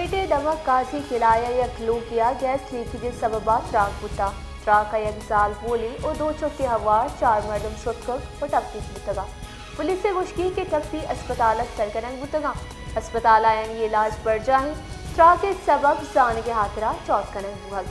Kuwaiti damak kazi kilaya yaklu kiya gas leakage सबबा ट्राक बुता ट्राक एक साल बोली और दो चौके हवा चार मर्दम सुतक और टप्पी बुतगा पुलिस से मुश्किल के टप्पी अस्पताल सरकरंग बुतगा अस्पताल आयन ये इलाज पर जाही ट्राक के सबब जान के हाथरा चौथ कनंग बुहग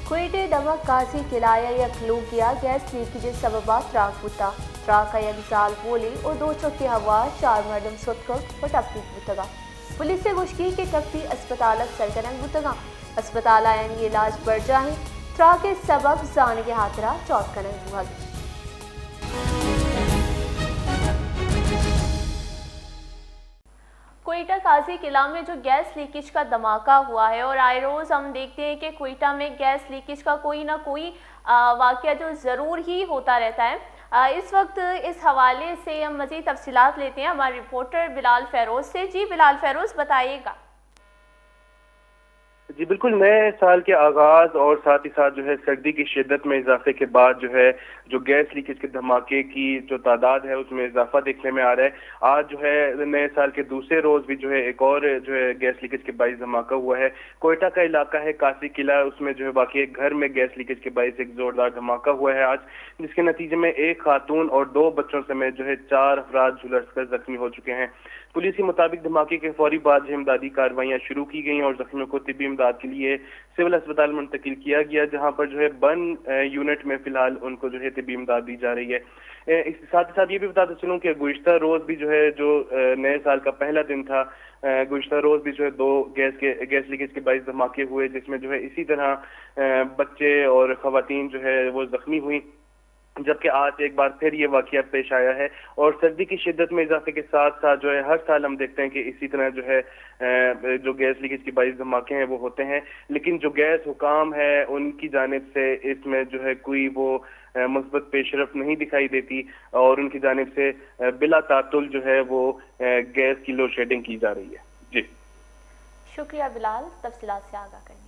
कुवेटी दमक काजी किलाया yaklu किया गैस लीकेज सबबा ट्राक बुता ट्राक एक साल बोली और दो चौके हवा चार मर्दम सुतक और टप्पी बुतगा पुलिस से मुश्किल के टप्पी अस्पताल सरकरंग बुतगा अस्पताल आयन ये इलाज पर जाही ट्राक के सबब जान के हाथरा चौथ कनंग बुहग क्वेटा काजी किला में जो गैस लीकेज का धमाका हुआ है और आए रोज हम देखते हैं कि क्वेटा में गैस लीकेज का कोई ना कोई वाकया जो ज़रूर ही होता रहता है। इस वक्त इस हवाले से हम मज़ीद तफसीलात लेते हैं हमारे रिपोर्टर बिलाल फेरोज से। जी बिलाल फेरोज, बताइएगा। जी बिल्कुल, नए साल के आगाज और साथ ही साथ जो है सर्दी की शिद्दत में इजाफे के बाद जो गैस लीकेज के धमाके की जो तादाद है उसमें इजाफा देखने में आ रहा है। आज जो है नए साल के दूसरे रोज भी जो है एक और जो है गैस लीकेज के बाइस धमाका हुआ है। कोयटा का इलाका है कासी किला, उसमें जो है बाकी एक घर में गैस लीकेज के बाइस एक जोरदार धमाका हुआ है आज, जिसके नतीजे में एक खातून और दो बच्चों समेत जो है 4 अफराद झुलसकर जख्मी हो चुके हैं। पुलिस के मुताबिक धमाके के फौरी बाद इमदादी कार्रवाइयां शुरू की गई और जख्मियों को तिब्बी इमदाद के लिए सिविल अस्पताल मुंतकिल किया गया, जहां पर जो है बंद यूनिट में फिलहाल उनको जो है तिब्बी इमदाद दी जा रही है। इसके साथ ही साथ ये भी बताते चलूं कि गुज़िश्ता रोज भी जो है जो नए साल का पहला दिन था, गुज़िश्ता रोज भी जो है 2 गैस लीकेज के 22 धमाके हुए, जिसमें जो है इसी तरह बच्चे और खवातीन जो है वो जख्मी हुई, जबकि आज एक बार फिर ये वाकया पेश आया है। और सर्दी की शिद्दत में इजाफे के साथ साथ जो है हर साल हम देखते हैं कि इसी तरह जो है जो गैस लीकेज की 22 धमाके हैं वो होते हैं, लेकिन जो गैस हुकाम है उनकी जानिब से इसमें जो है कोई वो मुस्बत पेशरफ नहीं दिखाई देती और उनकी जानिब से बिला तातुल जो है वो गैस की लोड शेडिंग की जा रही है। जी शुक्रिया बिलाल, तफसीलात से आगाह करने।